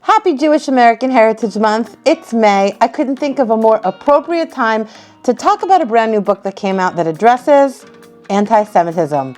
Happy Jewish American Heritage Month. It's May. I couldn't think of a more appropriate time to talk about a brand new book that came out that addresses anti-Semitism.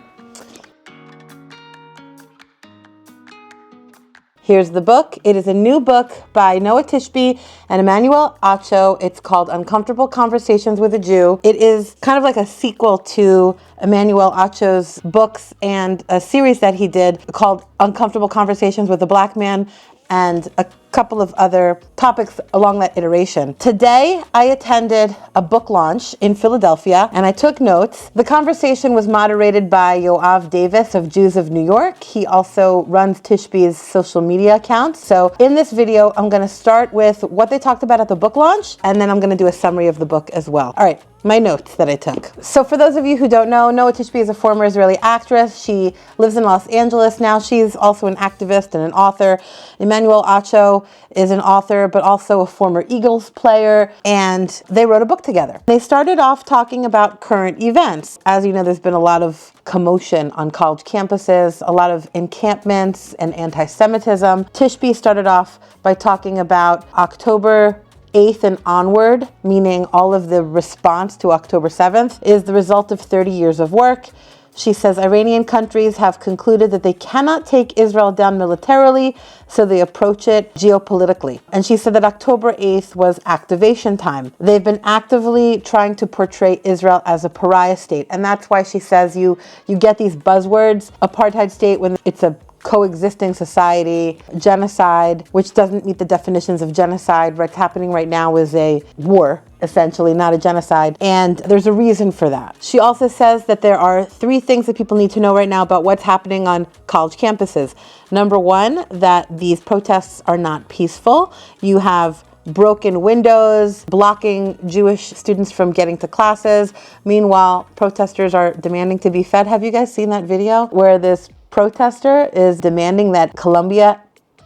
Here's the book. It is a new book by Noa Tishby and Emmanuel Acho. It's called Uncomfortable Conversations with a Jew. It is kind of like a sequel to Emmanuel Acho's books and a series that he did called Uncomfortable Conversations with a Black Man and a couple of other topics along that iteration. Today, I attended a book launch in Philadelphia and I took notes. The conversation was moderated by Yoav Davis of Jews of New York. He also runs Tishby's social media account. So in this video, I'm going to start with what they talked about at the book launch, and then I'm going to do a summary of the book as well. All right. My notes that I took. So for those of you who don't know, Noa Tishby is a former Israeli actress. She lives in Los Angeles now. She's also an activist and an author. Emmanuel Acho is an author, but also a former Eagles player, and they wrote a book together. They started off talking about current events. As you know, there's been a lot of commotion on college campuses, a lot of encampments and anti-Semitism. Tishby started off by talking about October 8th and onward, meaning all of the response to October 7th, is the result of 30 years of work. She says Iranian countries have concluded that they cannot take Israel down militarily, so they approach it geopolitically. And she said that October 8th was activation time. They've been actively trying to portray Israel as a pariah state. And that's why she says you get these buzzwords, apartheid state, when it's a coexisting society, genocide, which doesn't meet the definitions of genocide. What's happening right now is a war, essentially, not a genocide. And there's a reason for that. She also says that there are 3 things that people need to know right now about what's happening on college campuses. Number 1, that these protests are not peaceful. You have broken windows, blocking Jewish students from getting to classes. Meanwhile, protesters are demanding to be fed. Have you guys seen that video where this protester is demanding that Colombia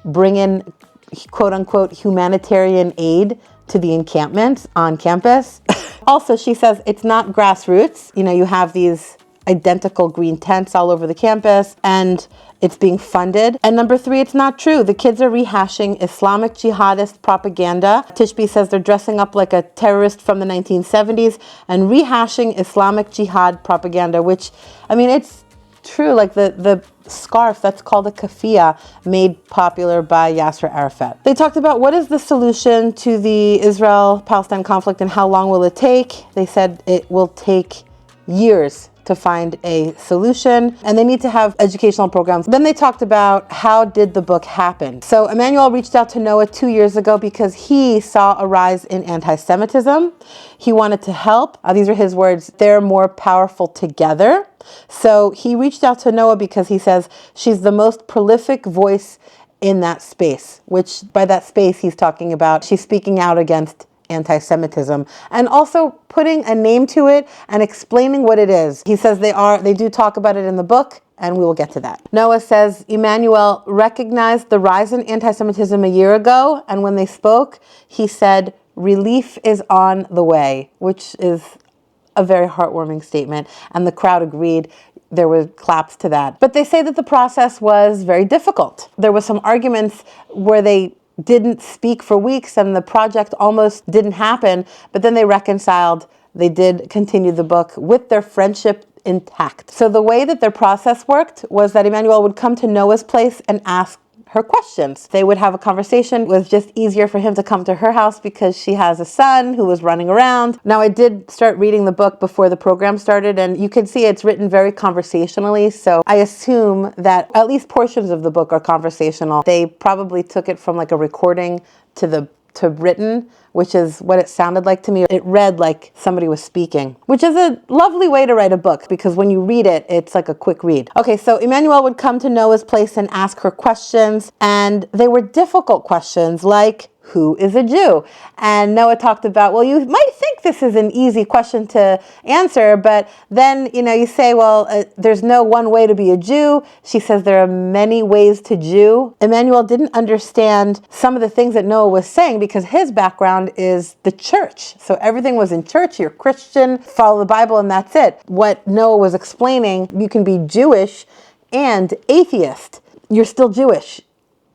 bring in quote unquote humanitarian aid to the encampments on campus? Also, she says it's not grassroots. You know, you have these identical green tents all over the campus and it's being funded. And number 3, it's not true. The kids are rehashing Islamic jihadist propaganda. Tishby says they're dressing up like a terrorist from the 1970s and rehashing Islamic jihad propaganda, which, I mean, it's true. Like the scarf that's called a keffiyeh, made popular by Yasser Arafat. They talked about what is the solution to the Israel-Palestine conflict and how long will it take. They said it will take years to find a solution, and they need to have educational programs. Then they talked about how did the book happen. So Emmanuel reached out to Noa 2 years ago because he saw a rise in anti-Semitism. He wanted to help. These are his words. They're more powerful together. So he reached out to Noa because he says she's the most prolific voice in that space, which by that space he's talking about she's speaking out against anti-Semitism and also putting a name to it and explaining what it is. He says they do talk about it in the book, and we will get to that. Noa says Emmanuel recognized the rise in anti-Semitism a year ago, and when they spoke, he said relief is on the way, which is a very heartwarming statement, and the crowd agreed. There were claps to that. But they say that the process was very difficult. There were some arguments where they didn't speak for weeks and the project almost didn't happen, but then they reconciled. They did continue the book with their friendship intact. So the way that their process worked was that Emmanuel would come to Noa's place and ask her questions. They would have a conversation. It was just easier for him to come to her house because she has a son who was running around. Now, I did start reading the book before the program started, and you can see it's written very conversationally. So I assume that at least portions of the book are conversational. They probably took it from like a recording to written, which is what it sounded like to me. It read like somebody was speaking, which is a lovely way to write a book because when you read it, it's like a quick read. Okay, so Emmanuel would come to Noa's place and ask her questions, and they were difficult questions like, who is a Jew? And Noa talked about, well, you might think this is an easy question to answer, but then, you say, well, there's no one way to be a Jew. She says there are many ways to Jew. Emmanuel didn't understand some of the things that Noa was saying because his background is the church. So everything was in church. You're Christian, follow the Bible, and that's it. What Noa was explaining, you can be Jewish and atheist. You're still Jewish,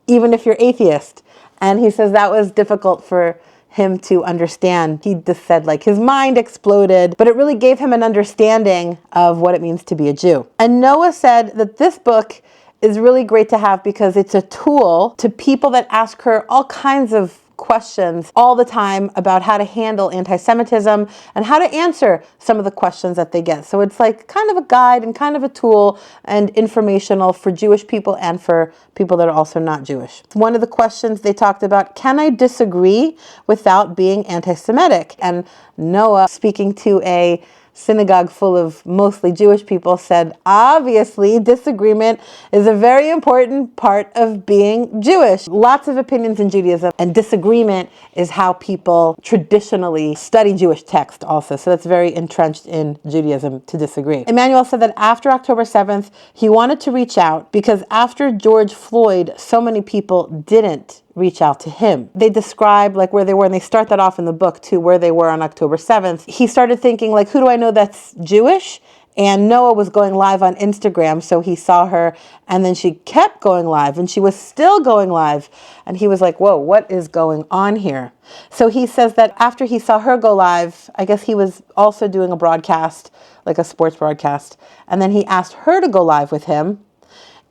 even if you're atheist. And he says that was difficult for him to understand. He just said like his mind exploded, but it really gave him an understanding of what it means to be a Jew. And Noa said that this book is really great to have because it's a tool to people that ask her all kinds of questions all the time about how to handle anti-Semitism and how to answer some of the questions that they get. So it's like kind of a guide and kind of a tool and informational for Jewish people and for people that are also not Jewish. One of the questions they talked about, can I disagree without being anti-Semitic? And Noa, speaking to a synagogue full of mostly Jewish people, said, obviously, disagreement is a very important part of being Jewish. Lots of opinions in Judaism, and disagreement is how people traditionally study Jewish text also. So that's very entrenched in Judaism to disagree. Emmanuel said that after October 7th, he wanted to reach out because after George Floyd, so many people didn't reach out to him. They describe like where they were, and they start that off in the book too, where they were on October 7th. He started thinking like, who do I know that's Jewish? And Noa was going live on Instagram, so he saw her, and then she kept going live, and she was still going live. And he was like, whoa, what is going on here? So he says that after he saw her go live, I guess he was also doing a broadcast, like a sports broadcast, and then he asked her to go live with him,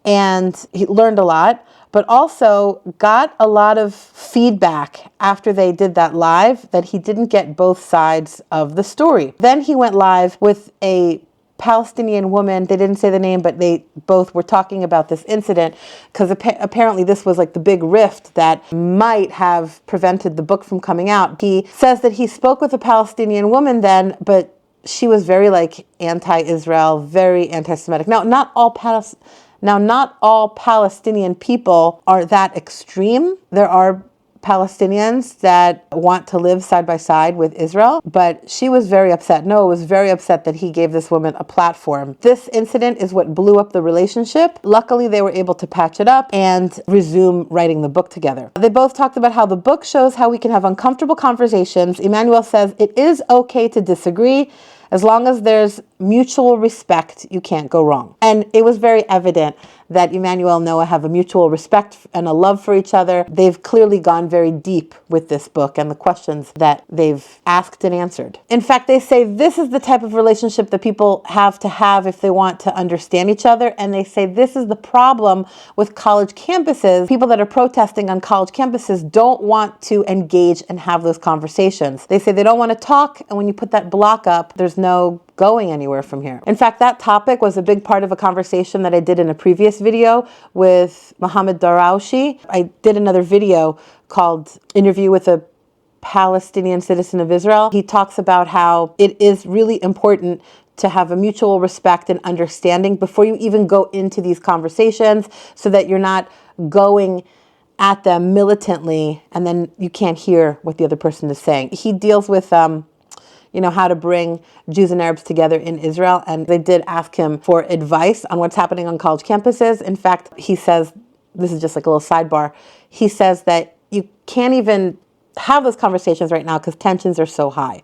and he learned a lot, but also got a lot of feedback after they did that live that he didn't get both sides of the story. Then he went live with a Palestinian woman. They didn't say the name, but they both were talking about this incident because apparently this was like the big rift that might have prevented the book from coming out. He says that he spoke with a Palestinian woman then, but she was very like anti-Israel, very anti-Semitic. Now, not all Palestinian people are that extreme. There are Palestinians that want to live side by side with Israel, but she was very upset. Noa was very upset that he gave this woman a platform. This incident is what blew up the relationship. Luckily, they were able to patch it up and resume writing the book together. They both talked about how the book shows how we can have uncomfortable conversations. Emmanuel says it is okay to disagree. As long as there's mutual respect, you can't go wrong. And it was very evident that Emmanuel and Noa have a mutual respect and a love for each other. They've clearly gone very deep with this book and the questions that they've asked and answered. In fact, they say this is the type of relationship that people have to have if they want to understand each other. And they say this is the problem with college campuses. People that are protesting on college campuses don't want to engage and have those conversations. They say they don't want to talk, and when you put that block up, there's no going anywhere from here. In fact, that topic was a big part of a conversation that I did in a previous video with Mohammed Darawshi. I did another video called Interview with a Palestinian Citizen of Israel. He talks about how it is really important to have a mutual respect and understanding before you even go into these conversations so that you're not going at them militantly and then you can't hear what the other person is saying. He deals with how to bring Jews and Arabs together in Israel. And they did ask him for advice on what's happening on college campuses. In fact, he says, this is just like a little sidebar, he says that you can't even have those conversations right now because tensions are so high.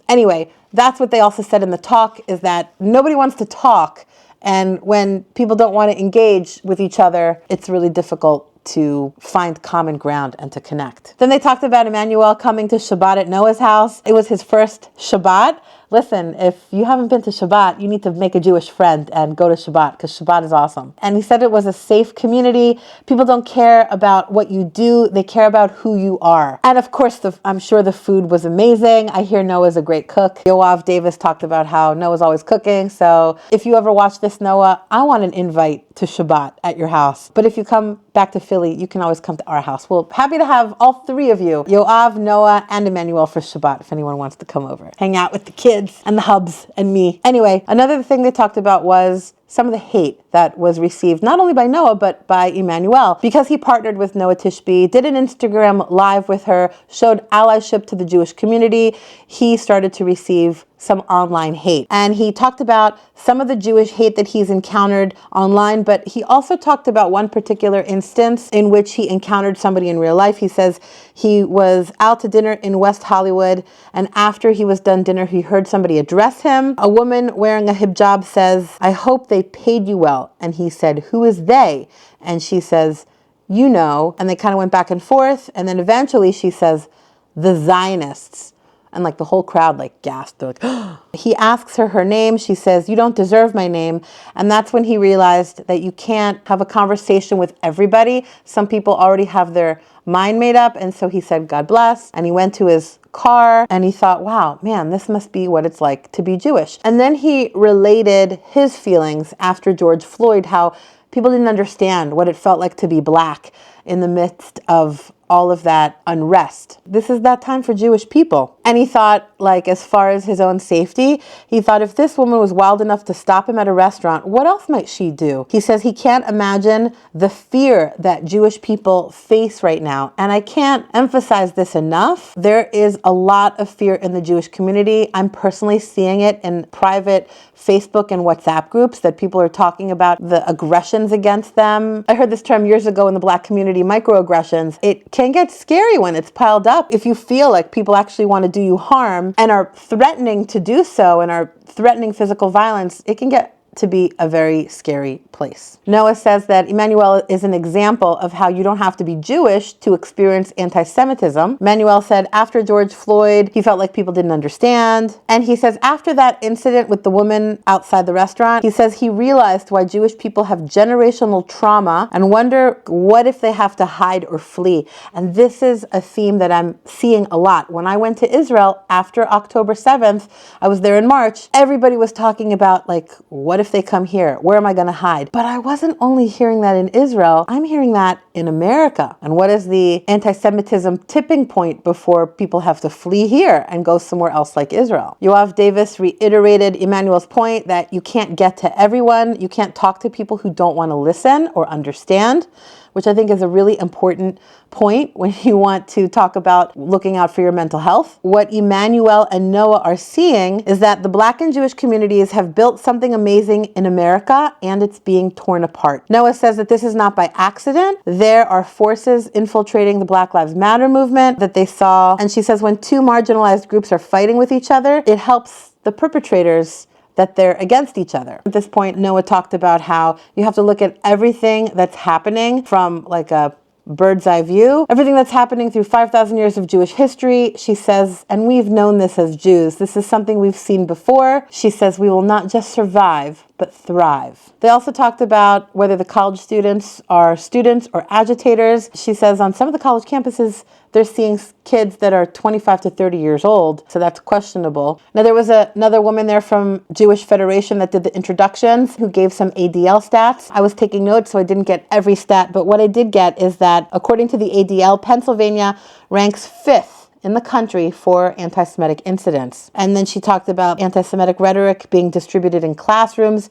Anyway, that's what they also said in the talk, is that nobody wants to talk. And when people don't want to engage with each other, it's really difficult to find common ground and to connect. Then they talked about Emmanuel coming to Shabbat at Noa's house. It was his first Shabbat. Listen, if you haven't been to Shabbat, you need to make a Jewish friend and go to Shabbat because Shabbat is awesome. And he said it was a safe community. People don't care about what you do. They care about who you are. And of course, I'm sure the food was amazing. I hear Noah's a great cook. Yoav Davis talked about how Noah's always cooking. So if you ever watch this, Noa, I want an invite to Shabbat at your house. But if you come back to Philly, you can always come to our house. We're happy to have all three of you, Yoav, Noa, and Emmanuel, for Shabbat if anyone wants to come over. Hang out with the kids and the hubs and me. Anyway, another thing they talked about was some of the hate that was received not only by Noa, but by Emmanuel, because he partnered with Noa Tishby, did an Instagram live with her, showed allyship to the Jewish community. He started to receive some online hate. And he talked about some of the Jewish hate that he's encountered online, but he also talked about one particular instance in which he encountered somebody in real life. He says he was out to dinner in West Hollywood, and after he was done dinner, he heard somebody address him. A woman wearing a hijab says, "I hope they paid you well." And he said, "Who is they?" And she says, you know, and they kind of went back and forth. And then eventually she says, the Zionists. And like the whole crowd like gasped. They're like, he asks her name. She says, you don't deserve my name. And that's when he realized that you can't have a conversation with everybody. Some people already have their mind made up. And so he said, God bless. And he went to his car and he thought, wow, man, this must be what it's like to be Jewish. And then he related his feelings after George Floyd, how people didn't understand what it felt like to be black in the midst of all of that unrest. This is that time for Jewish people. And he thought, like, as far as his own safety, he thought if this woman was wild enough to stop him at a restaurant, what else might she do? He says he can't imagine the fear that Jewish people face right now. And I can't emphasize this enough. There is a lot of fear in the Jewish community. I'm personally seeing it in private Facebook and WhatsApp groups that people are talking about the aggressions against them. I heard this term years ago in the Black community, microaggressions. It can get scary when it's piled up. If you feel like people actually want to do you harm and are threatening to do so and are threatening physical violence, it can get to be a very scary place. Noa says that Emmanuel is an example of how you don't have to be Jewish to experience anti-Semitism. Emmanuel said after George Floyd, he felt like people didn't understand. And he says after that incident with the woman outside the restaurant, he says he realized why Jewish people have generational trauma and wonder what if they have to hide or flee. And this is a theme that I'm seeing a lot. When I went to Israel after October 7th, I was there in March, everybody was talking about like, what if they come here? Where am I going to hide? But I wasn't only hearing that in Israel, I'm hearing that in America. And what is the anti-Semitism tipping point before people have to flee here and go somewhere else like Israel? Yoav Davis reiterated Emmanuel's point that you can't get to everyone. You can't talk to people who don't want to listen or understand, which I think is a really important point when you want to talk about looking out for your mental health. What Emmanuel and Noa are seeing is that the Black and Jewish communities have built something amazing in America and it's being torn apart. Noa says that this is not by accident. There are forces infiltrating the Black Lives Matter movement that they saw. And she says when two marginalized groups are fighting with each other, it helps the perpetrators that they're against each other. At this point, Noa talked about how you have to look at everything that's happening from like a bird's eye view, everything that's happening through 5,000 years of Jewish history. She says, and we've known this as Jews. This is something we've seen before. She says, we will not just survive, but thrive. They also talked about whether the college students are students or agitators. She says on some of the college campuses, they're seeing kids that are 25 to 30 years old, so that's questionable. Now, there was another woman there from Jewish Federation that did the introductions who gave some ADL stats. I was taking notes, so I didn't get every stat, but what I did get is that according to the ADL, Pennsylvania ranks 5th in the country for anti-Semitic incidents. And then she talked about anti-Semitic rhetoric being distributed in classrooms,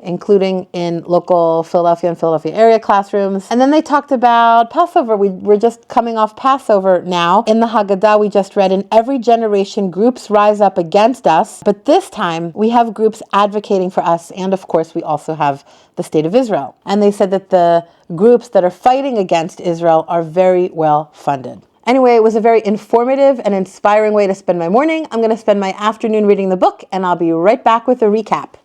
including in local Philadelphia and Philadelphia area classrooms. And then they talked about Passover. We're just coming off Passover now. In the Haggadah we just read, in every generation groups rise up against us, but this time we have groups advocating for us, and of course we also have the state of Israel. And they said that the groups that are fighting against Israel are very well funded. Anyway, it was a very informative and inspiring way to spend my morning. I'm going to spend my afternoon reading the book, and I'll be right back with a recap.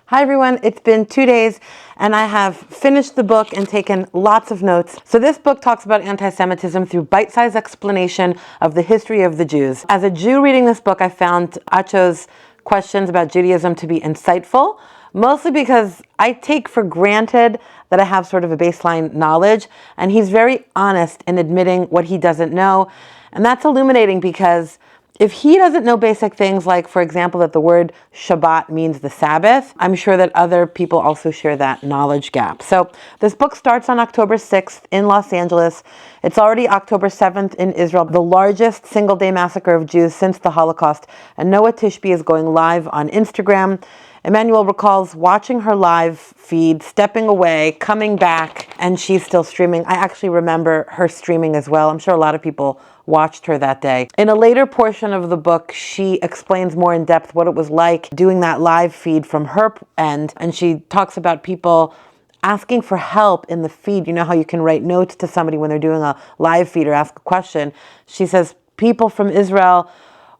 Hi everyone, it's been 2 days and I have finished the book and taken lots of notes. So this book talks about anti-Semitism through bite-sized explanation of the history of the Jews. As a Jew reading this book, I found Acho's questions about Judaism to be insightful, mostly because I take for granted that I have sort of a baseline knowledge, and he's very honest in admitting what he doesn't know. And that's illuminating because if he doesn't know basic things like, for example, that the word Shabbat means the Sabbath, I'm sure that other people also share that knowledge gap. So this book starts on October 6th in Los Angeles. It's already October 7th in Israel, the largest single-day massacre of Jews since the Holocaust. And Noa Tishby is going live on Instagram. Emmanuel recalls watching her live feed, stepping away, coming back, and she's still streaming. I actually remember her streaming as well. I'm sure a lot of people watched her that day. In a later portion of the book, she explains more in depth what it was like doing that live feed from her end, and she talks about people asking for help in the feed. You know how you can write notes to somebody when they're doing a live feed or ask a question. She says people from Israel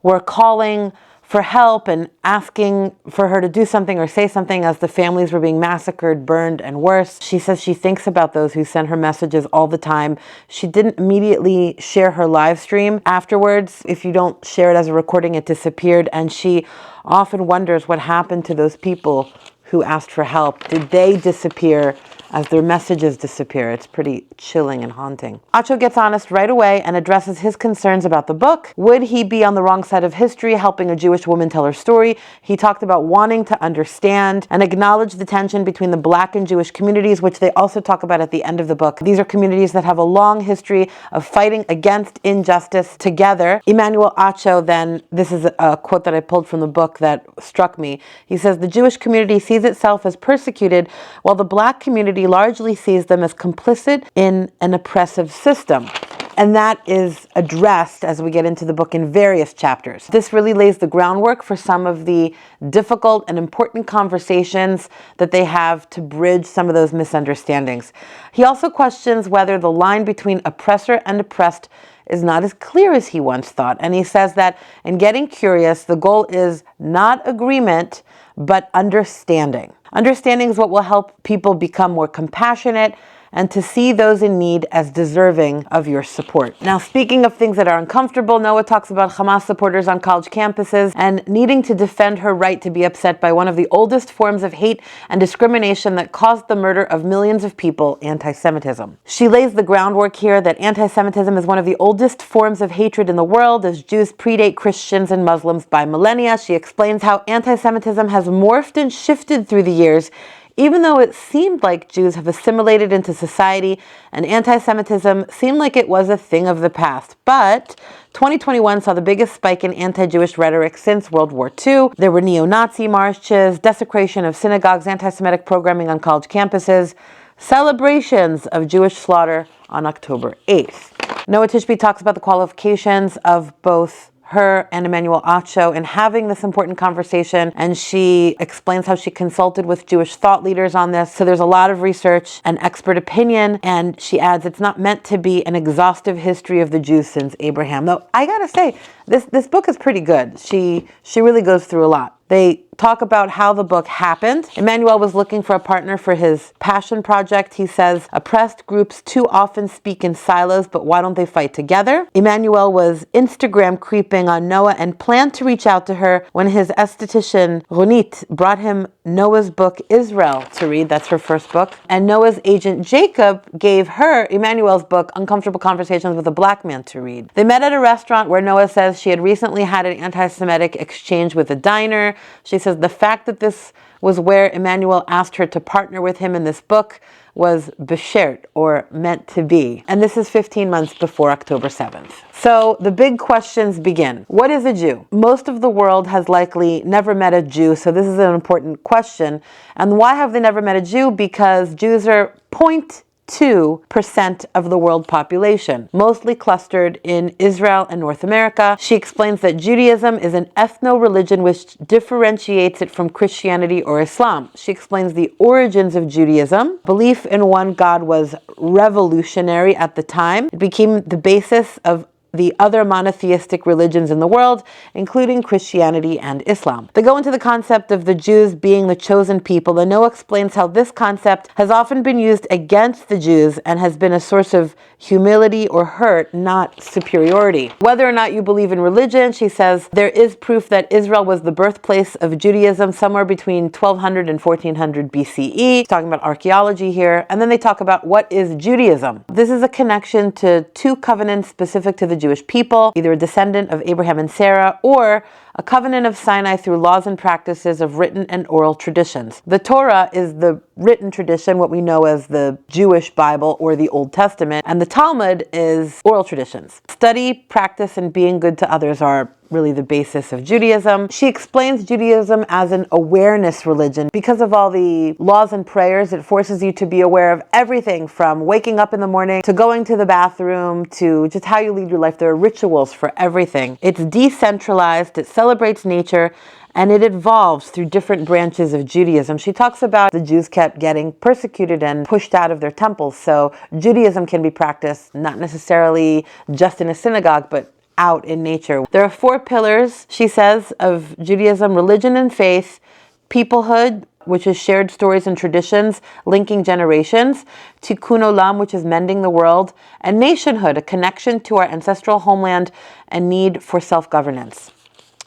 were calling for help and asking for her to do something or say something as the families were being massacred, burned, and worse. She says she thinks about those who send her messages all the time. She didn't immediately share her live stream. Afterwards, if you don't share it as a recording, it disappeared, and she often wonders what happened to those people who asked for help. Did they disappear as their messages disappear? It's pretty chilling and haunting. Acho gets honest right away and addresses his concerns about the book. Would he be on the wrong side of history, helping a Jewish woman tell her story? He talked about wanting to understand and acknowledge the tension between the Black and Jewish communities, which they also talk about at the end of the book. These are communities that have a long history of fighting against injustice together. Emmanuel Acho then, this is a quote that I pulled from the book that struck me. He says, the Jewish community sees itself as persecuted, while the Black community largely sees them as complicit in an oppressive system. And that is addressed as we get into the book in various chapters. This really lays the groundwork for some of the difficult and important conversations that they have to bridge some of those misunderstandings. He also questions whether the line between oppressor and oppressed is not as clear as he once thought. And he says that in getting curious, the goal is not agreement, but understanding. Understanding is what will help people become more compassionate and to see those in need as deserving of your support. Now, speaking of things that are uncomfortable, Noa talks about Hamas supporters on college campuses and needing to defend her right to be upset by one of the oldest forms of hate and discrimination that caused the murder of millions of people, antisemitism. She lays the groundwork here that antisemitism is one of the oldest forms of hatred in the world, as Jews predate Christians and Muslims by millennia. She explains how antisemitism has morphed and shifted through the years, even though it seemed like Jews have assimilated into society and anti-Semitism seemed like it was a thing of the past. But 2021 saw the biggest spike in anti-Jewish rhetoric since World War II. There were neo-Nazi marches, desecration of synagogues, anti-Semitic programming on college campuses, celebrations of Jewish slaughter on October 8th. Noa Tishby talks about the qualifications of both her and Emmanuel Acho in having this important conversation, and she explains how she consulted with Jewish thought leaders on this. So there's a lot of research and expert opinion, and she adds it's not meant to be an exhaustive history of the Jews since Abraham. Though I gotta say, this book is pretty good. She really goes through a lot. They talk about how the book happened. Emmanuel was looking for a partner for his passion project. He says, oppressed groups too often speak in silos, but why don't they fight together? Emmanuel was Instagram creeping on Noa and planned to reach out to her when his esthetician, Ronit, brought him Noa's book, Israel, to read. That's her first book. And Noa's agent, Jacob, gave her Emmanuel's book, Uncomfortable Conversations with a Black Man, to read. They met at a restaurant where Noa says she had recently had an anti-Semitic exchange with a diner. She says the fact that this was where Emmanuel asked her to partner with him in this book was beshert, or meant to be. And this is 15 months before October 7th. So the big questions begin. What is a Jew? Most of the world has likely never met a Jew, so this is an important question. And why have they never met a Jew? Because Jews are 0.2% of the world population, mostly clustered in Israel and North America. She explains that Judaism is an ethno-religion which differentiates it from Christianity or Islam. She explains the origins of Judaism. Belief in one God was revolutionary at the time. It became the basis of the other monotheistic religions in the world, including Christianity and Islam. They go into the concept of the Jews being the chosen people, and Noa explains how this concept has often been used against the Jews and has been a source of humility or hurt, not superiority. Whether or not you believe in religion, she says, there is proof that Israel was the birthplace of Judaism somewhere between 1200 and 1400 BCE. Talking about archaeology here. And then they talk about what is Judaism. This is a connection to two covenants specific to the Jewish people, either a descendant of Abraham and Sarah, or a covenant of Sinai through laws and practices of written and oral traditions. The Torah is the written tradition, what we know as the Jewish Bible or the Old Testament, and the Talmud is oral traditions. Study, practice, and being good to others are really the basis of Judaism. She explains Judaism as an awareness religion. Because of all the laws and prayers, it forces you to be aware of everything from waking up in the morning to going to the bathroom to just how you lead your life. There are rituals for everything. It's decentralized, it celebrates nature, and it evolves through different branches of Judaism. She talks about the Jews kept getting persecuted and pushed out of their temples. So Judaism can be practiced not necessarily just in a synagogue, but out in nature. There are 4 pillars, she says, of Judaism: religion and faith, peoplehood, which is shared stories and traditions linking generations, tikkun olam, which is mending the world, and nationhood, a connection to our ancestral homeland and need for self-governance.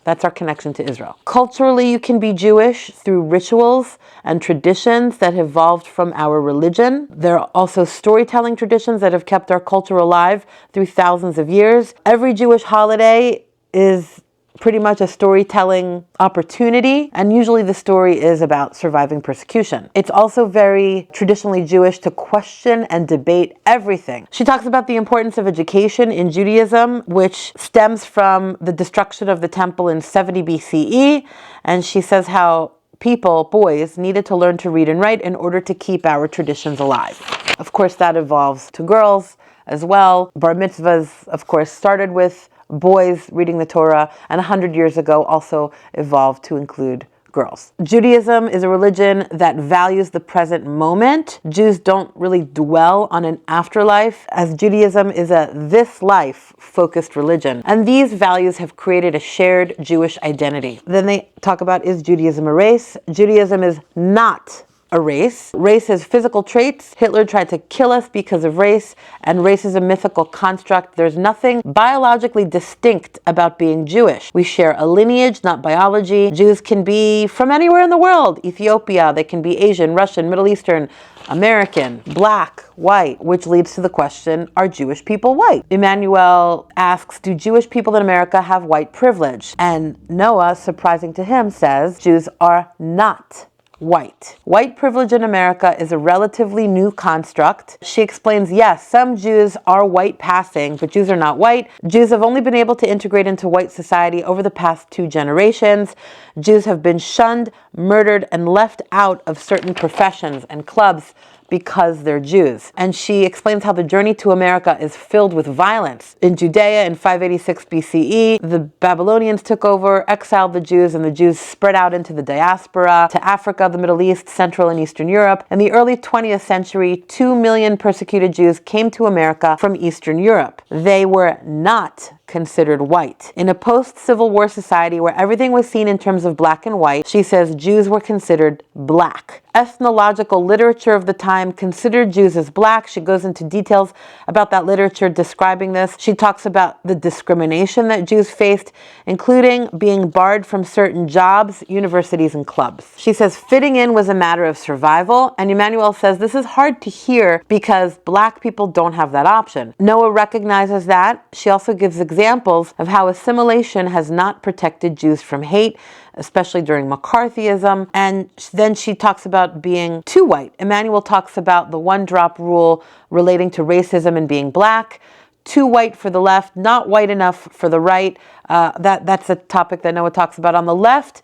That's our connection to Israel. Culturally, you can be Jewish through rituals and traditions that have evolved from our religion. There are also storytelling traditions that have kept our culture alive through thousands of years. Every Jewish holiday is pretty much a storytelling opportunity, and usually the story is about surviving persecution. It's also very traditionally Jewish to question and debate everything. She talks about the importance of education in Judaism, which stems from the destruction of the temple in 70 BCE, and she says how people, boys, needed to learn to read and write in order to keep our traditions alive. Of course, that evolves to girls as well. Bar mitzvahs, of course, started with boys reading the Torah, and 100 years ago also evolved to include girls. Judaism is a religion that values the present moment. Jews don't really dwell on an afterlife, as Judaism is a this life focused religion. And these values have created a shared Jewish identity. Then they talk about, is Judaism a race? Judaism is not a race. Race has physical traits. Hitler tried to kill us because of race, and race is a mythical construct. There's nothing biologically distinct about being Jewish. We share a lineage, not biology. Jews can be from anywhere in the world. Ethiopia, they can be Asian, Russian, Middle Eastern, American, black, white, which leads to the question, are Jewish people white? Emmanuel asks, do Jewish people in America have white privilege? And Noah, surprising to him, says Jews are not white. White privilege in America is a relatively new construct. She explains, yes, some Jews are white passing, but Jews are not white. Jews have only been able to integrate into white society over the past 2 generations. Jews have been shunned, murdered, and left out of certain professions and clubs because they're Jews. And she explains how the journey to America is filled with violence. In Judea in 586 BCE, the Babylonians took over, exiled the Jews, and the Jews spread out into the diaspora, to Africa, the Middle East, Central and Eastern Europe. In the early 20th century, 2 million persecuted Jews came to America from Eastern Europe. They were not considered white. In a post-Civil War society where everything was seen in terms of black and white, she says Jews were considered black. Ethnological literature of the time considered Jews as black. She goes into details about that literature describing this. She talks about the discrimination that Jews faced, including being barred from certain jobs, universities, and clubs. She says fitting in was a matter of survival, and Emmanuel says this is hard to hear because black people don't have that option. Noah recognizes that. She also gives examples of how assimilation has not protected Jews from hate, especially during McCarthyism. And then she talks about being too white. Emmanuel talks about the 1-drop rule relating to racism and being black. Too white for the left, not white enough for the right. That's a topic that Noah talks about. On the left,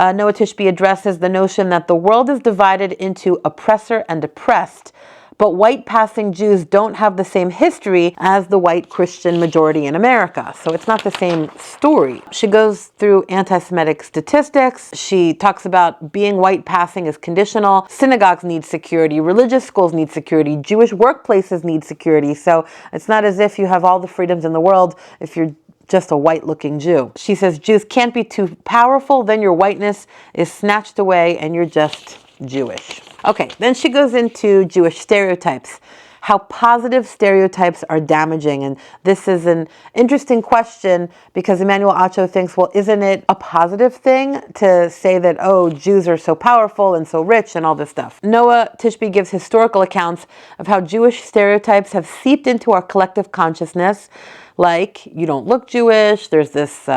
Noa Tishby addresses the notion that the world is divided into oppressor and oppressed, but white passing Jews don't have the same history as the white Christian majority in America. So it's not the same story. She goes through antisemitic statistics. She talks about being white passing is conditional. Synagogues need security. Religious schools need security. Jewish workplaces need security. So it's not as if you have all the freedoms in the world if you're just a white-looking Jew. She says Jews can't be too powerful, then your whiteness is snatched away and you're just Jewish. Okay, then she goes into Jewish stereotypes, how positive stereotypes are damaging. And this is an interesting question because Emmanuel Acho thinks, well, isn't it a positive thing to say that, oh, Jews are so powerful and so rich and all this stuff? Noa Tishby gives historical accounts of how Jewish stereotypes have seeped into our collective consciousness, like you don't look Jewish, there's this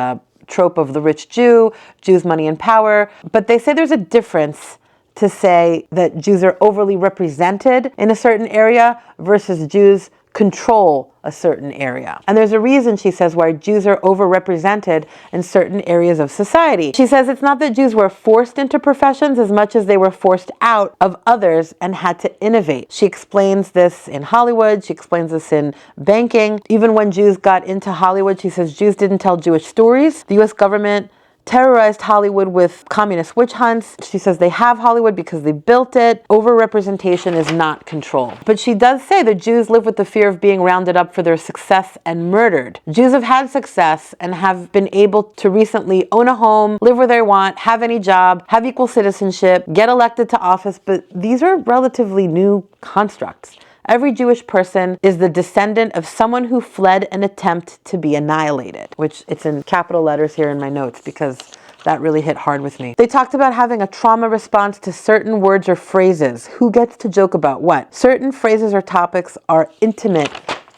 trope of the rich Jew, Jews, money, and power. But they say there's a difference to say that Jews are overly represented in a certain area versus Jews control a certain area. And there's a reason, she says, why Jews are overrepresented in certain areas of society. She says it's not that Jews were forced into professions as much as they were forced out of others and had to innovate. She explains this in Hollywood. She explains this in banking. Even when Jews got into Hollywood, she says Jews didn't tell Jewish stories. The U.S. government terrorized Hollywood with communist witch hunts. She says they have Hollywood because they built it. Overrepresentation is not control. But she does say that Jews live with the fear of being rounded up for their success and murdered. Jews have had success and have been able to recently own a home, live where they want, have any job, have equal citizenship, get elected to office, but these are relatively new constructs. Every Jewish person is the descendant of someone who fled an attempt to be annihilated, which it's in capital letters here in my notes because that really hit hard with me. They talked about having a trauma response to certain words or phrases. Who gets to joke about what? Certain phrases or topics are intimate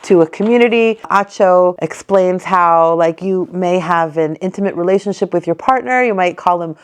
to a community. Acho explains how, like, you may have an intimate relationship with your partner. You might call him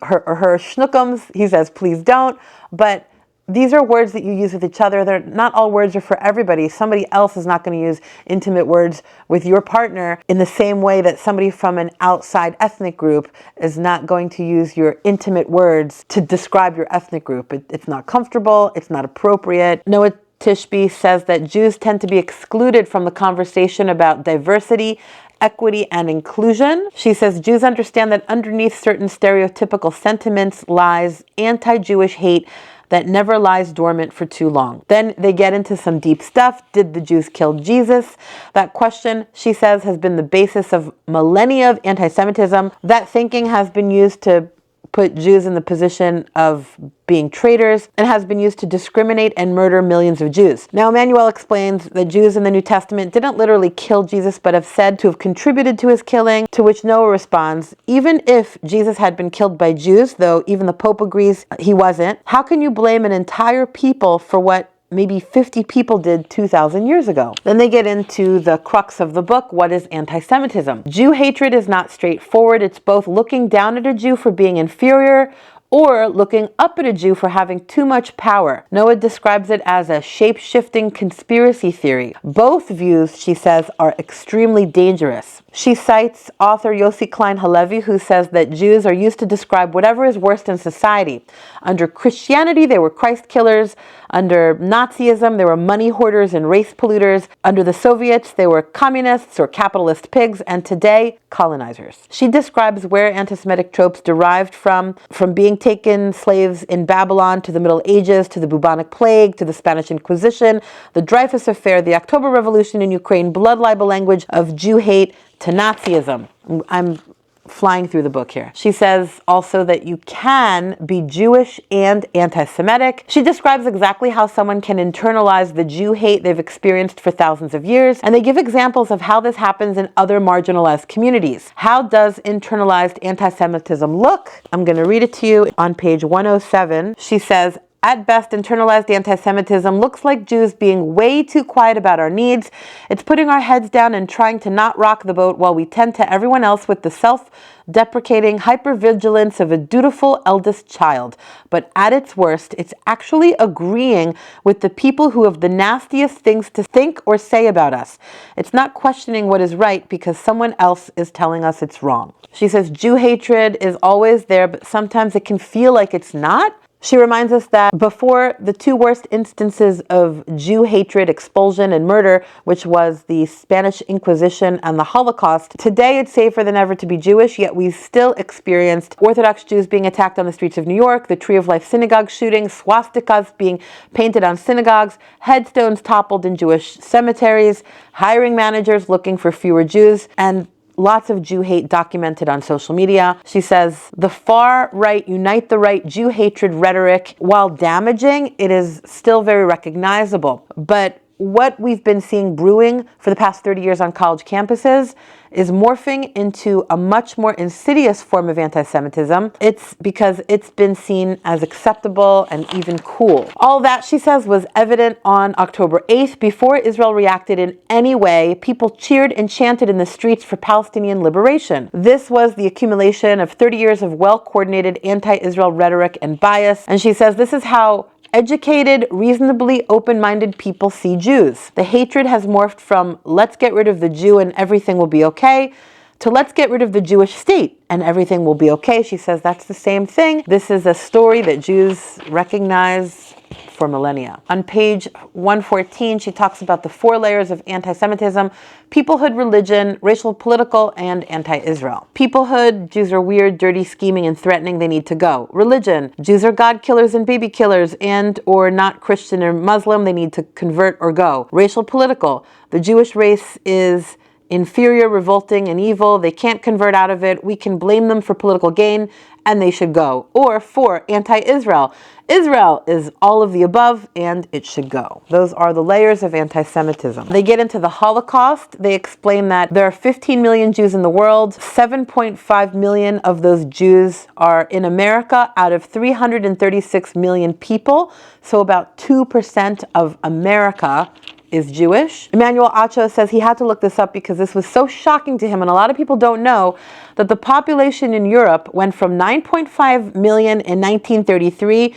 or her schnookums. He says, please don't. But these are words that you use with each other. They're not all words are for everybody. Somebody else is not going to use intimate words with your partner in the same way that somebody from an outside ethnic group is not going to use your intimate words to describe your ethnic group. It's not comfortable. It's not appropriate. Noa Tishby says that Jews tend to be excluded from the conversation about diversity, equity, and inclusion. She says Jews understand that underneath certain stereotypical sentiments lies anti-Jewish hate that never lies dormant for too long. Then they get into some deep stuff. Did the Jews kill Jesus? That question, she says, has been the basis of millennia of anti-Semitism. That thinking has been used to put Jews in the position of being traitors and has been used to discriminate and murder millions of Jews. Now, Emmanuel explains that Jews in the New Testament didn't literally kill Jesus, but have said to have contributed to his killing, to which Noah responds, even if Jesus had been killed by Jews, though even the Pope agrees he wasn't, how can you blame an entire people for what maybe 50 people did 2,000 years ago? Then they get into the crux of the book. What is anti-Semitism? Jew hatred is not straightforward. It's both looking down at a Jew for being inferior or looking up at a Jew for having too much power. Noa describes it as a shape-shifting conspiracy theory. Both views, she says, are extremely dangerous. She cites author Yossi Klein Halevi, who says that Jews are used to describe whatever is worst in society. Under Christianity, they were Christ killers. Under Nazism, they were money hoarders and race polluters. Under the Soviets, they were communists or capitalist pigs. And today, colonizers. She describes where anti-Semitic tropes derived from being taken slaves in Babylon to the Middle Ages, to the bubonic plague, to the Spanish Inquisition, the Dreyfus Affair, the October Revolution in Ukraine, blood libel language of Jew hate, to Nazism. I'm flying through the book here. She says also that you can be Jewish and anti-Semitic. She describes exactly how someone can internalize the Jew hate they've experienced for thousands of years, and they give examples of how this happens in other marginalized communities. How does internalized anti-Semitism look? I'm going to read it to you on page 107. She says, at best, internalized anti-Semitism looks like Jews being way too quiet about our needs. It's putting our heads down and trying to not rock the boat while we tend to everyone else with the self-deprecating hypervigilance of a dutiful eldest child. But at its worst, it's actually agreeing with the people who have the nastiest things to think or say about us. It's not questioning what is right because someone else is telling us it's wrong. She says Jew hatred is always there, but sometimes it can feel like it's not. She reminds us that before the two worst instances of Jew hatred, expulsion, and murder, which was the Spanish Inquisition and the Holocaust, today it's safer than ever to be Jewish, yet we still experienced Orthodox Jews being attacked on the streets of New York, the Tree of Life synagogue shooting, swastikas being painted on synagogues, headstones toppled in Jewish cemeteries, hiring managers looking for fewer Jews, and lots of Jew hate documented on social media. She says, the far right, unite the right Jew hatred rhetoric, while damaging, it is still very recognizable. But what we've been seeing brewing for the past 30 years on college campuses is morphing into a much more insidious form of anti-Semitism. It's because it's been seen as acceptable and even cool. All that, she says, was evident on October 8th. Before Israel reacted in any way, people cheered and chanted in the streets for Palestinian liberation. This was the accumulation of 30 years of well-coordinated anti-Israel rhetoric and bias. And she says this is how educated, reasonably open-minded people see Jews. The hatred has morphed from let's get rid of the Jew and everything will be okay, to let's get rid of the Jewish state and everything will be okay. She says that's the same thing. This is a story that Jews recognize for millennia. On page 114, she talks about the 4 layers of anti-Semitism: peoplehood, religion, racial, political, and anti-Israel. Peoplehood: Jews are weird, dirty, scheming, and threatening. They need to go. Religion: Jews are God killers and baby killers and or not Christian or Muslim. They need to convert or go. Racial, political: the Jewish race is inferior, revolting, and evil. They can't convert out of it. We can blame them for political gain, and they should go. Or 4, anti-Israel: Israel is all of the above, and it should go. Those are the layers of anti-Semitism. They get into the Holocaust. They explain that there are 15 million Jews in the world. 7.5 million of those Jews are in America out of 336 million people. So about 2% of America is Jewish. Emmanuel Acho says he had to look this up because this was so shocking to him, and a lot of people don't know that the population in Europe went from 9.5 million in 1933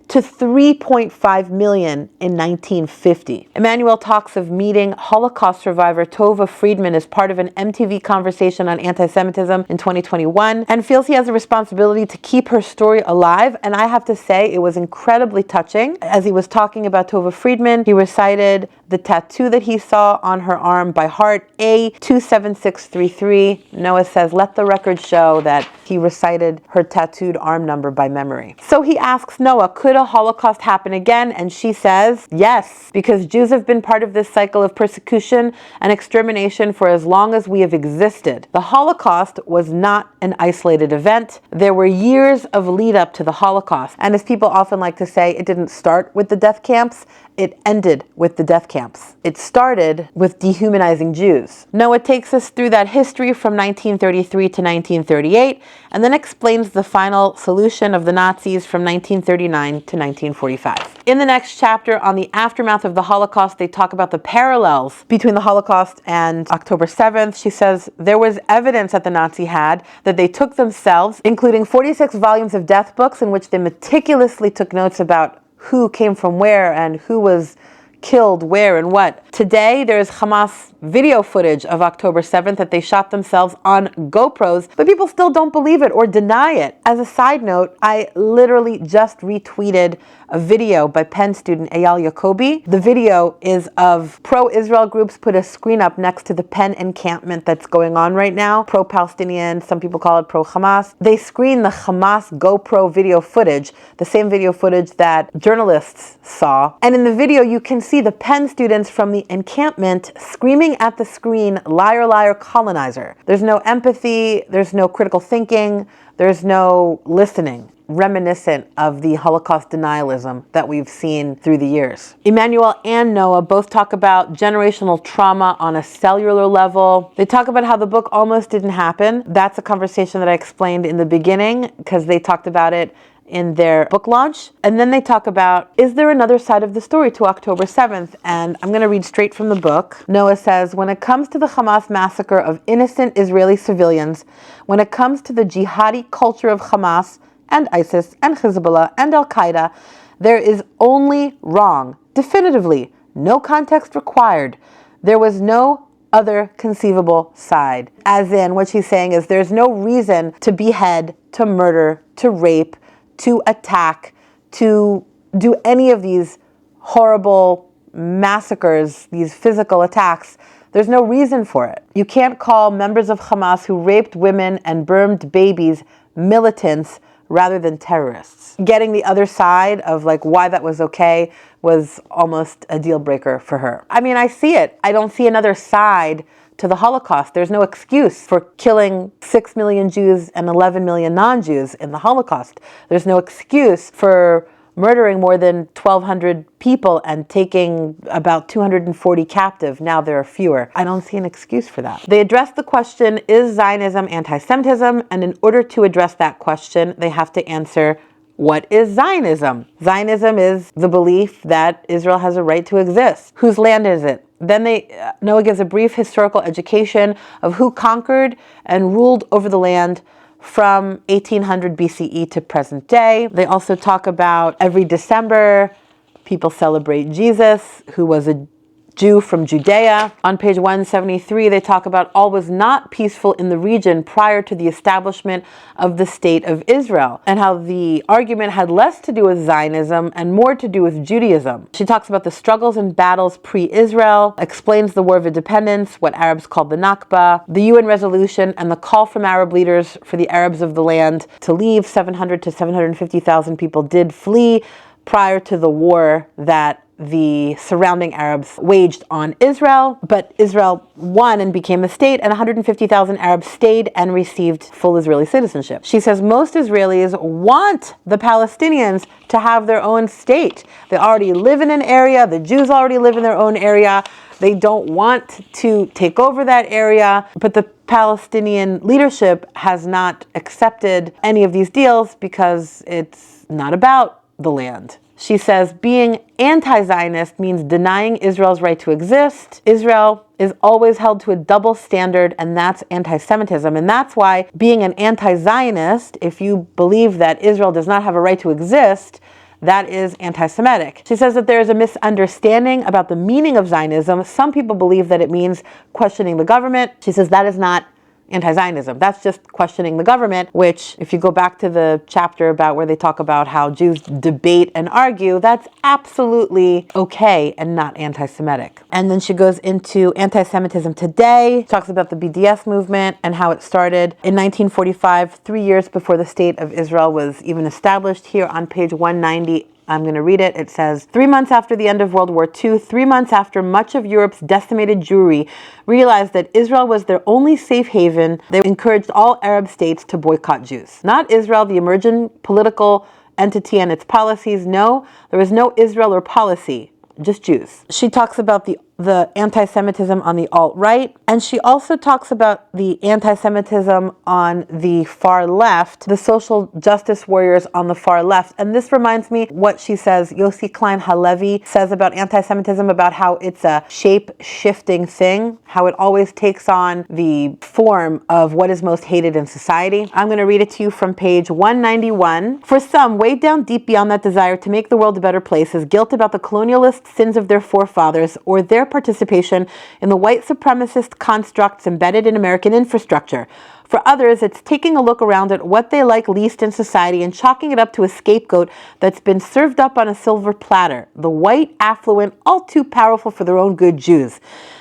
to 3.5 million in 1950. Emmanuel talks of meeting Holocaust survivor Tova Friedman as part of an MTV conversation on anti-Semitism in 2021, and feels he has a responsibility to keep her story alive. And I have to say, it was incredibly touching. As he was talking about Tova Friedman, he recited the tattoo that he saw on her arm by heart, A27633. Noah says, let the record show that he recited her tattooed arm number by memory. So he asks Noah, could a Holocaust happen again? And she says, yes, because Jews have been part of this cycle of persecution and extermination for as long as we have existed. The Holocaust was not an isolated event. There were years of lead up to the Holocaust. And as people often like to say, it didn't start with the death camps. It ended with the death camps. It started with dehumanizing Jews. Noah takes us through that history from 1933 to 1938, and then explains the final solution of the Nazis from 1939 to 1945. In the next chapter on the aftermath of the Holocaust, they talk about the parallels between the Holocaust and October 7th. She says there was evidence that the Nazi had that they took themselves, including 46 volumes of death books in which they meticulously took notes about who came from where and who was killed where and what. Today, there's Hamas video footage of October 7th that they shot themselves on GoPros, but people still don't believe it or deny it. As a side note, I literally just retweeted a video by Penn student Eyal Yacobi. The video is of pro-Israel groups put a screen up next to the Penn encampment that's going on right now. Pro-Palestinian, some people call it pro-Hamas. They screen the Hamas GoPro video footage, the same video footage that journalists saw. And in the video, you can see the Penn students from the encampment screaming at the screen, liar, liar, colonizer. There's no empathy, there's no critical thinking, there's no listening, reminiscent of the Holocaust denialism that we've seen through the years. Emmanuel and Noah both talk about generational trauma on a cellular level. They talk about how the book almost didn't happen. That's a conversation that I explained in the beginning because they talked about it in their book launch. And then they talk about, is there another side of the story to October 7th? And I'm going to read straight from the book. Noah says, when it comes to the Hamas massacre of innocent Israeli civilians, when it comes to the jihadi culture of Hamas and ISIS and Hezbollah and Al-Qaeda, there is only wrong, definitively, no context required. There was no other conceivable side. As in, what she's saying is there's no reason to behead, to murder, to rape, to attack, to do any of these horrible massacres, these physical attacks. There's no reason for it. You can't call members of Hamas who raped women and burned babies militants rather than terrorists. Getting the other side of like why that was okay was almost a deal breaker for her. I mean, I see it. I don't see another side to the Holocaust. There's no excuse for killing 6 million Jews and 11 million non-Jews in the Holocaust. There's no excuse for murdering more than 1,200 people and taking about 240 captive. Now there are fewer. I don't see an excuse for that. They address the question, is Zionism anti-Semitism? And in order to address that question, they have to answer, what is Zionism? Zionism is the belief that Israel has a right to exist. Whose land is it? Then Noah gives a brief historical education of who conquered and ruled over the land from 1800 BCE to present day. They also talk about every December, people celebrate Jesus, who was a Jew from Judea. On page 173, they talk about all was not peaceful in the region prior to the establishment of the state of Israel, and how the argument had less to do with Zionism and more to do with Judaism. She talks about the struggles and battles pre-Israel, explains the War of Independence, what Arabs called the Nakba, the UN resolution, and the call from Arab leaders for the Arabs of the land to leave. 700 to 750,000 people did flee prior to the war that the surrounding Arabs waged on Israel, but Israel won and became a state, and 150,000 Arabs stayed and received full Israeli citizenship. She says most Israelis want the Palestinians to have their own state. They already live in an area, the Jews already live in their own area, they don't want to take over that area, but the Palestinian leadership has not accepted any of these deals because it's not about the land. She says being anti-Zionist means denying Israel's right to exist. Israel is always held to a double standard, and that's anti-Semitism. And that's why being an anti-Zionist, if you believe that Israel does not have a right to exist, that is anti-Semitic. She says that there is a misunderstanding about the meaning of Zionism. Some people believe that it means questioning the government. She says that is not anti-Zionism. That's just questioning the government, which, if you go back to the chapter about where they talk about how Jews debate and argue, that's absolutely okay and not anti-Semitic. And then she goes into anti-Semitism today, talks about the BDS movement and how it started in 1945, 3 years before the state of Israel was even established. Here on page 190, I'm going to read it. It says, 3 months after the end of World War II, 3 months after much of Europe's decimated Jewry realized that Israel was their only safe haven, they encouraged all Arab states to boycott Jews. Not Israel, the emerging political entity and its policies. No, there was no Israel or policy, just Jews. She talks about the anti-Semitism on the alt-right, and she also talks about the anti-Semitism on the far left, the social justice warriors on the far left. And this reminds me what she says, Yossi Klein Halevi says about anti-Semitism, about how it's a shape-shifting thing, how it always takes on the form of what is most hated in society. I'm going to read it to you from page 191. For some, weighed down deep beyond that desire to make the world a better place is guilt about the colonialist sins of their forefathers or their participation in the white supremacist constructs embedded in American infrastructure. For others, it's taking a look around at what they like least in society and chalking it up to a scapegoat that's been served up on a silver platter. The white, affluent, all too powerful for their own good Jews.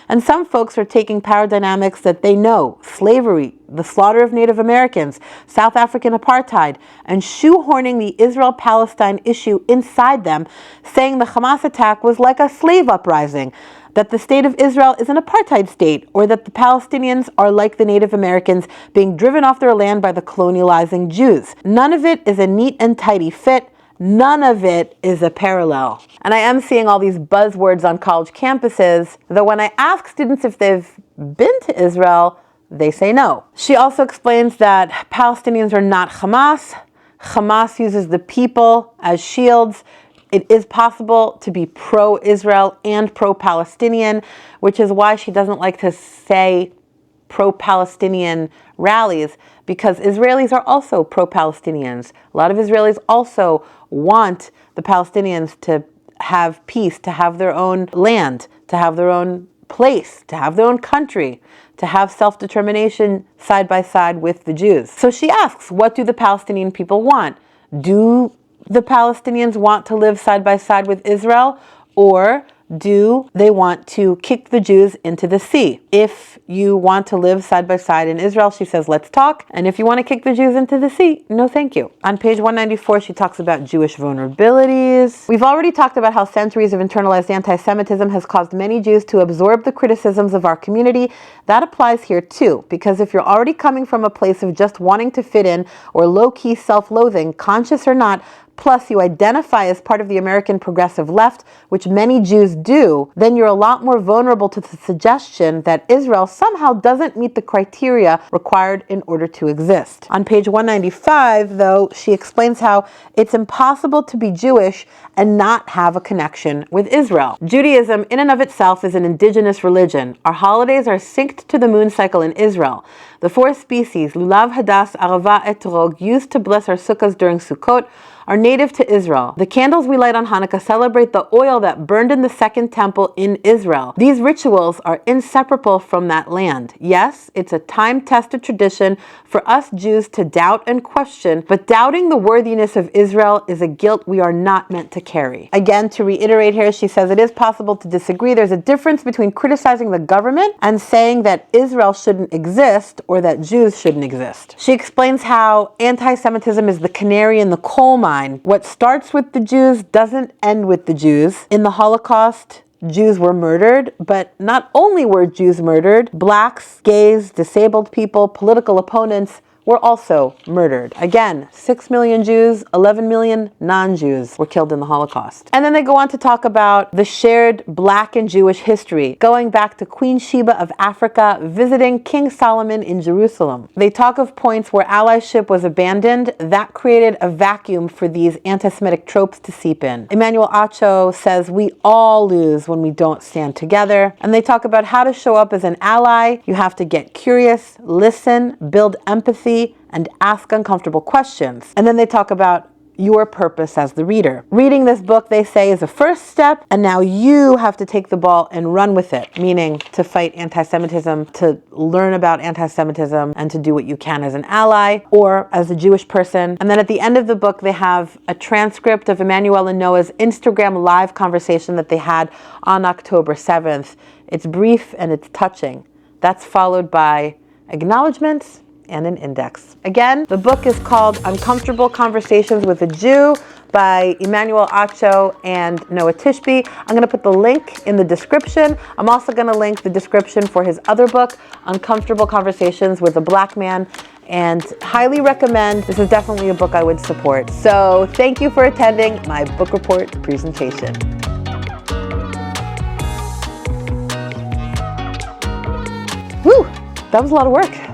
And some folks are taking power dynamics that they know, slavery, the slaughter of Native Americans, South African apartheid, and shoehorning the Israel-Palestine issue inside them, saying the Hamas attack was like a slave uprising, that the state of Israel is an apartheid state, or that the Palestinians are like the Native Americans being driven off their land by the colonializing Jews. None of it is a neat and tidy fit. None of it is a parallel. And I am seeing all these buzzwords on college campuses, though when I ask students if they've been to Israel, they say no. She also explains that Palestinians are not Hamas. Hamas uses the people as shields. It is possible to be pro-Israel and pro-Palestinian, which is why she doesn't like to say pro-Palestinian rallies, because Israelis are also pro-Palestinians. A lot of Israelis also want the Palestinians to have peace, to have their own land, to have their own place, to have their own country, to have self-determination side by side with the Jews. So she asks, what do the Palestinian people want? Do the Palestinians want to live side by side with Israel, or do they want to kick the Jews into the sea? If you want to live side by side in Israel, she says, let's talk. And if you want to kick the Jews into the sea, no thank you. On page 194, she talks about Jewish vulnerabilities. We've already talked about how centuries of internalized anti-Semitism has caused many Jews to absorb the criticisms of our community. That applies here too, because if you're already coming from a place of just wanting to fit in or low-key self-loathing, conscious or not, plus you identify as part of the American progressive left, which many Jews do, then you're a lot more vulnerable to the suggestion that Israel somehow doesn't meet the criteria required in order to exist. On page 195, though, she explains how it's impossible to be Jewish and not have a connection with Israel. Judaism in and of itself is an indigenous religion. Our holidays are synced to the moon cycle in Israel. The four species, lulav, hadas, arava, etrog, used to bless our sukkahs during Sukkot, are native to Israel. The candles we light on Hanukkah celebrate the oil that burned in the Second Temple in Israel. These rituals are inseparable from that land. Yes, it's a time-tested tradition for us Jews to doubt and question, but doubting the worthiness of Israel is a guilt we are not meant to carry. Again, to reiterate here, she says it is possible to disagree. There's a difference between criticizing the government and saying that Israel shouldn't exist or that Jews shouldn't exist. She explains how anti-Semitism is the canary in the coal mine. What starts with the Jews doesn't end with the Jews. In the Holocaust, Jews were murdered, but not only were Jews murdered, blacks, gays, disabled people, political opponents were also murdered. Again, 6 million Jews, 11 million non-Jews were killed in the Holocaust. And then they go on to talk about the shared black and Jewish history, going back to Queen Sheba of Africa, visiting King Solomon in Jerusalem. They talk of points where allyship was abandoned. That created a vacuum for these anti-Semitic tropes to seep in. Emmanuel Acho says we all lose when we don't stand together. And they talk about how to show up as an ally. You have to get curious, listen, build empathy, and ask uncomfortable questions. And then they talk about your purpose as the reader. Reading this book, they say, is a first step, and now you have to take the ball and run with it, meaning to fight anti-Semitism, to learn about anti-Semitism, and to do what you can as an ally or as a Jewish person. And then at the end of the book, they have a transcript of Emmanuel and Noa's Instagram live conversation that they had on October 7th. It's brief and it's touching. That's followed by acknowledgments and an index. Again, the book is called Uncomfortable Conversations with a Jew by Emmanuel Acho and Noa Tishby. I'm going to put the link in the description. I'm also going to link the description for his other book, Uncomfortable Conversations with a Black Man, and highly recommend. This is definitely a book I would support. So thank you for attending my book report presentation. Whew, that was a lot of work.